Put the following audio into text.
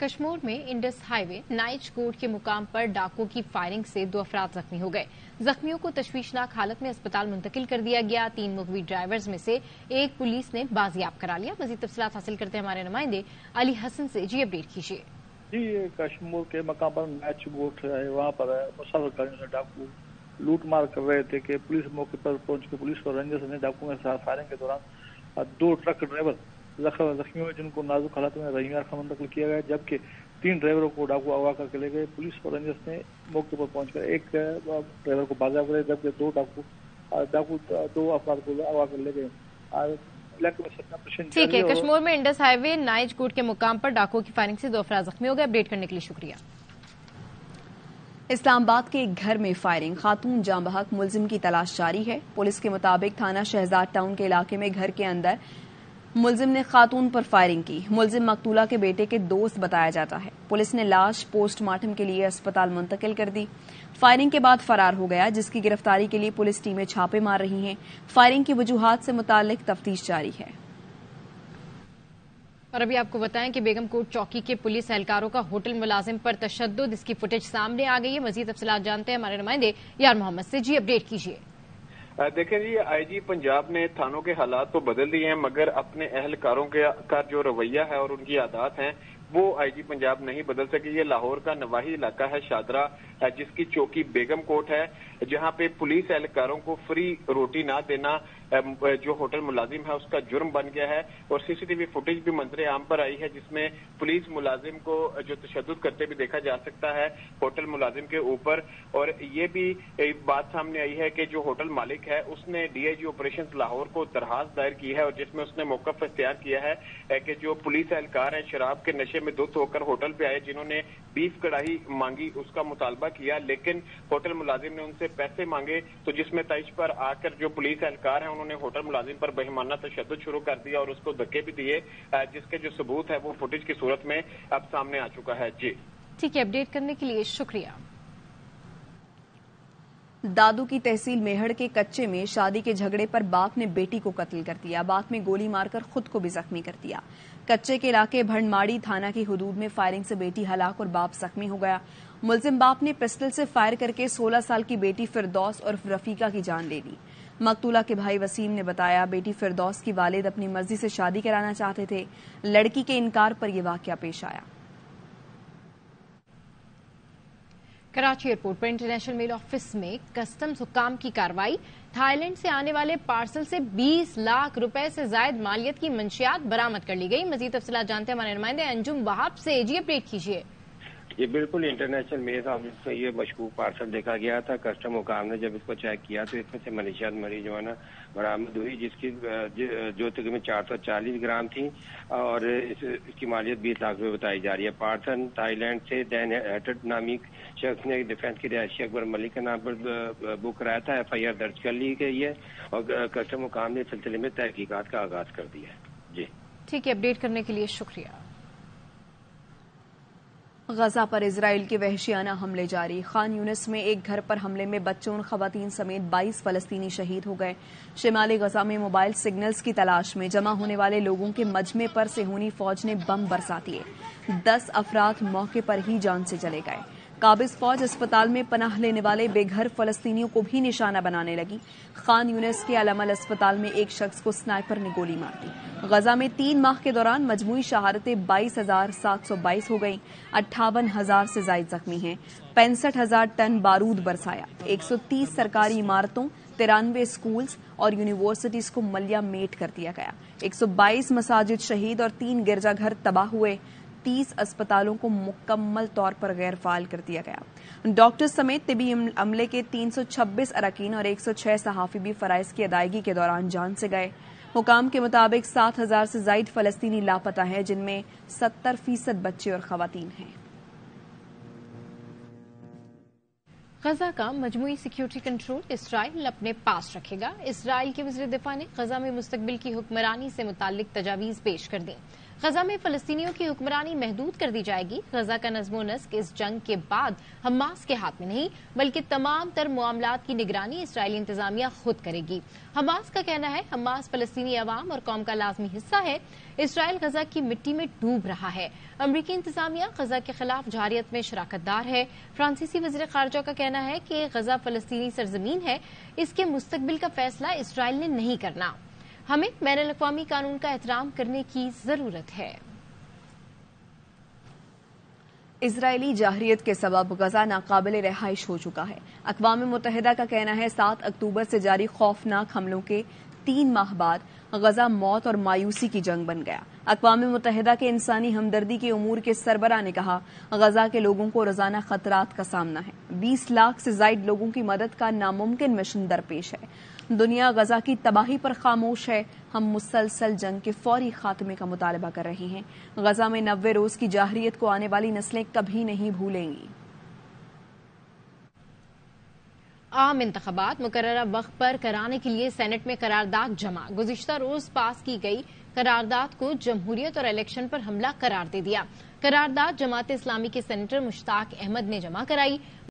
कश्मीर में Indus highway नाइच coat के मुकाम पर डाकुओं की फायरिंग से 2 अफराद जख्मी हो गए। जख्मियों को तशवीशनाक हालत में अस्पताल मुंतकिल कर दिया गया। 3 मुगवी ड्राइवर्स में से एक पुलिस ने बाजियाब करा लिया। मजीद तफसीलात हासिल करते हैं हमारे नुमाइंदे अली हसन से। जी अपडेट कीजिए। जी, ये कश्मीर के मकाम पर नाइच कोट है, वहाँ पर मुसाफिर गाड़ियों से डाकू लूट मार कर रहे थे कि पुलिस मौके पर पहुंच के पुलिस और रेंजर्स ने डाकुओं के साथ फायरिंग के दौरान 2 ट्रक ड्राइवर जख्मी हुए, जिनको नाजुक हालत में रहीम यार मुंतकिल किया गया, जबकि 3 ड्राइवरों को डाकू अगवा करके ले गए। पुलिस और रेंजर्स ने मौके पर पहुंचकर एक ड्राइवर को बाजियाब करे, जबकि 2 अफराद को अगवा कर ले गए। ठीक है, कश्मीर में इंडस हाईवे नाइच कोट के मुकाम पर डाकुओं की फायरिंग से 2 अफराद जख्मी हो गए। अपडेट करने के लिए शुक्रिया। इस्लामाबाद के एक घर में फायरिंग, खातून जाँ बहक मुलजिम की तलाश जारी है। पुलिस के मुताबिक थाना शहजाद टाउन के इलाके में घर के अंदर मुलजिम ने खातून पर फायरिंग की। मुलजिम मकतूला के बेटे के दोस्त बताया जाता है। पुलिस ने लाश पोस्टमार्टम के लिए अस्पताल मुंतकिल कर दी। फायरिंग के बाद फरार हो गया, जिसकी गिरफ्तारी के लिए पुलिस टीमें छापे मार रही हैं। फायरिंग की वजूहात से मुताल्लिक तफ्तीश जारी है। और अभी आपको बताएं कि बेगमकोट चौकी के पुलिस एहलकारों का होटल मुलाजिम पर तशद्दुद, इसकी फुटेज सामने आ गई है। मजीद तफसीलात जानते हैं हमारे नुमाइंदे यार मोहम्मद से। जी अपडेट कीजिए। देखें जी, आईजी पंजाब ने थानों के हालात तो बदल दिए हैं, मगर अपने अहलकारों का जो रवैया है और उनकी आदत हैं वो आईजी पंजाब नहीं बदल सकी। ये लाहौर का नवाही इलाका है शादरा, जिसकी चौकी बेगमकोट है, जहां पे पुलिस एहलकारों को फ्री रोटी ना देना जो होटल मुलाजिम है उसका जुर्म बन गया है। और सीसीटीवी फुटेज भी मंजरे आम पर आई है, जिसमें पुलिस मुलाजिम को जो तशद्दुद करते भी देखा जा सकता है होटल मुलाजिम के ऊपर। और ये भी एक बात सामने आई है कि जो होटल मालिक है उसने डीआईजी ऑपरेशंस लाहौर को दरखास्त दायर की है, और जिसमें उसने मौक़िफ़ इख्तियार किया है कि जो पुलिस एहलकार हैं शराब के नशे में धुत होकर होटल पे आए, जिन्होंने बीफ कढ़ाई मांगी, उसका मुतालबा किया, लेकिन होटल मुलाजिम ने उनसे पैसे मांगे, तो जिसमें तइश पर आकर जो पुलिस एहलकार हैं उन्होंने होटल मुलाजिम पर बेईमाना तशद्दुद शुरू कर दिया और उसको धक्के भी दिए, जिसके जो सबूत है वो फुटेज की सूरत में अब सामने आ चुका है। जी ठीक है, अपडेट करने के लिए शुक्रिया। दादू की तहसील मेहड़ के कच्चे में शादी के झगड़े पर बाप ने बेटी को कत्ल कर दिया। बाप में गोली मारकर खुद को भी जख्मी कर दिया। कच्चे के इलाके भंडमाड़ी थाना की हुदूद में फायरिंग से बेटी हलाक और बाप जख्मी हो गया। मुलजिम बाप ने पिस्टल से फायर करके 16 साल की बेटी फिरदौस और रफीका की जान ले ली। मकतूला के भाई वसीम ने बताया, बेटी फिरदौस की वालिद अपनी मर्जी से शादी कराना चाहते थे। लड़की के इनकार पर यह वाकया पेश आया। कराची एयरपोर्ट पर इंटरनेशनल मेल ऑफिस में कस्टम्स हुक्काम की कार्रवाई। थाईलैंड से आने वाले पार्सल से 20 लाख रुपए से जायद मालियत की मंशियात बरामद कर ली गई। मजीद तफसीलात जानते हैं हमारे नुमाइंदे अंजुम वहाब से। जी अपडेट कीजिए। ये बिल्कुल इंटरनेशनल मेल ऑफिस में ये मशकूक पार्सल देखा गया था। कस्टम हुकाम ने जब इसको चेक किया तो इसमें से मंशियात मरी जो है ना बरामद हुई, जिसकी जो तकरीबन 440 ग्राम थी और इसकी मालियत 20 लाख रुपए बताई जा रही है। पार्सल थाईलैंड से दैन हेटड नामी शख्स ने डिफेंस की रिहायशी अकबर मलिक के नाम पर बुक कराया था। FIR दर्ज कर ली गई है और कस्टम हुकाम ने इस सिलसिले में तहकीकात का आगाज कर दिया है। जी ठीक है, अपडेट करने के लिए शुक्रिया। गजा पर इजराइल के वहशियाना हमले जारी। खान यूनिस में एक घर पर हमले में बच्चों और खवातीन समेत 22 फलस्तीनी शहीद हो गए। शिमाली गजा में मोबाइल सिग्नल्स की तलाश में जमा होने वाले लोगों के मजमे पर सेहूनी फौज ने बम बरसा दिए। 10 अफराद मौके पर ही जान से चले गए। काबिज फौज अस्पताल में पनाह लेने वाले बेघर फलस्तीनियों को भी निशाना बनाने लगी। खान यूनिस के अलमल अस्पताल में एक शख्स को स्नाइपर ने गोली मार दी। गजा में 3 माह के दौरान मजमूई शहादतें 22,722 हो गईं। 58,000 से जायद जख्मी हैं। 65,000 टन बारूद बरसाया। 130 सरकारी इमारतों, 93 स्कूल्स और यूनिवर्सिटीज को मलिया मेट कर दिया गया। 122 मसाजिद शहीद और 3 गिरजाघर तबाह हुए। 30 अस्पतालों को मुकम्मल तौर पर गैर फाल कर दिया गया। डॉक्टर समेत तिबी अमले के 326 अरकान और 106 सहाफी भी फराइज की अदायगी के दौरान जान से गए। हुकाम के मुताबिक 7,000 से जायद फलस्तीनी लापता हैं, जिनमें 70% बच्चे और खवातीन हैं। गजा का मजमूई सिक्योरिटी कंट्रोल इसराइल अपने पास रखेगा। इसराइल के वज़ीर दिफा ने गजा में मुस्तकबिल की हुक्मरानी से मुताल्लिक तजावीज पेश कर दी। غزہ میں فلسطینیوں کی حکمرانی محدود کر دی جائے گی. غزہ کا نظم و نسق اس جنگ کے بعد حماس کے ہاتھ میں نہیں بلکہ تمام تر معاملات کی نگرانی اسرائیلی انتظامیہ خود کرے گی. حماس کا کہنا ہے حماس فلسطینی عوام اور قوم کا لازمی حصہ ہے. اسرائیل غزہ کی مٹی میں ڈوب رہا ہے. امریکی انتظامیہ غزہ کے خلاف جارحیت میں شراکت دار ہے. فرانسیسی وزیر خارجہ کا کہنا ہے کہ غزہ فلسطینی سرزمین ہے. اس کے مستقبل کا فیصلہ اسرائیل نے نہیں کرنا. ہمیں بین الاقوامی قانون کا احترام کرنے کی ضرورت ہے. اسرائیلی جارحیت کے سبب غزہ ناقابل رہائش ہو چکا ہے. اقوام متحدہ کا کہنا ہے 7 اکتوبر سے جاری خوفناک حملوں کے 3 ماہ بعد غزہ موت اور مایوسی کی جنگ بن گیا. اقوام متحدہ کے انسانی ہمدردی کے امور کے سربراہ نے کہا غزہ کے لوگوں کو روزانہ خطرات کا سامنا ہے. 20 لاکھ سے زائد لوگوں کی مدد کا ناممکن مشن درپیش ہے. دنیا غزہ کی تباہی پر خاموش ہے. ہم مسلسل جنگ کے فوری خاتمے کا مطالبہ کر رہے ہیں. غزہ میں 90 روز کی جارحیت کو آنے والی نسلیں کبھی نہیں بھولیں گی. عام انتخابات مقررہ وقت پر کرانے کے لیے سینٹ میں قرارداد جمع. گزشتہ روز پاس کی گئی قرارداد کو جمہوریت اور الیکشن پر حملہ قرار دے دیا. قرارداد جماعت اسلامی کے سینیٹر مشتاق احمد نے جمع کرائی.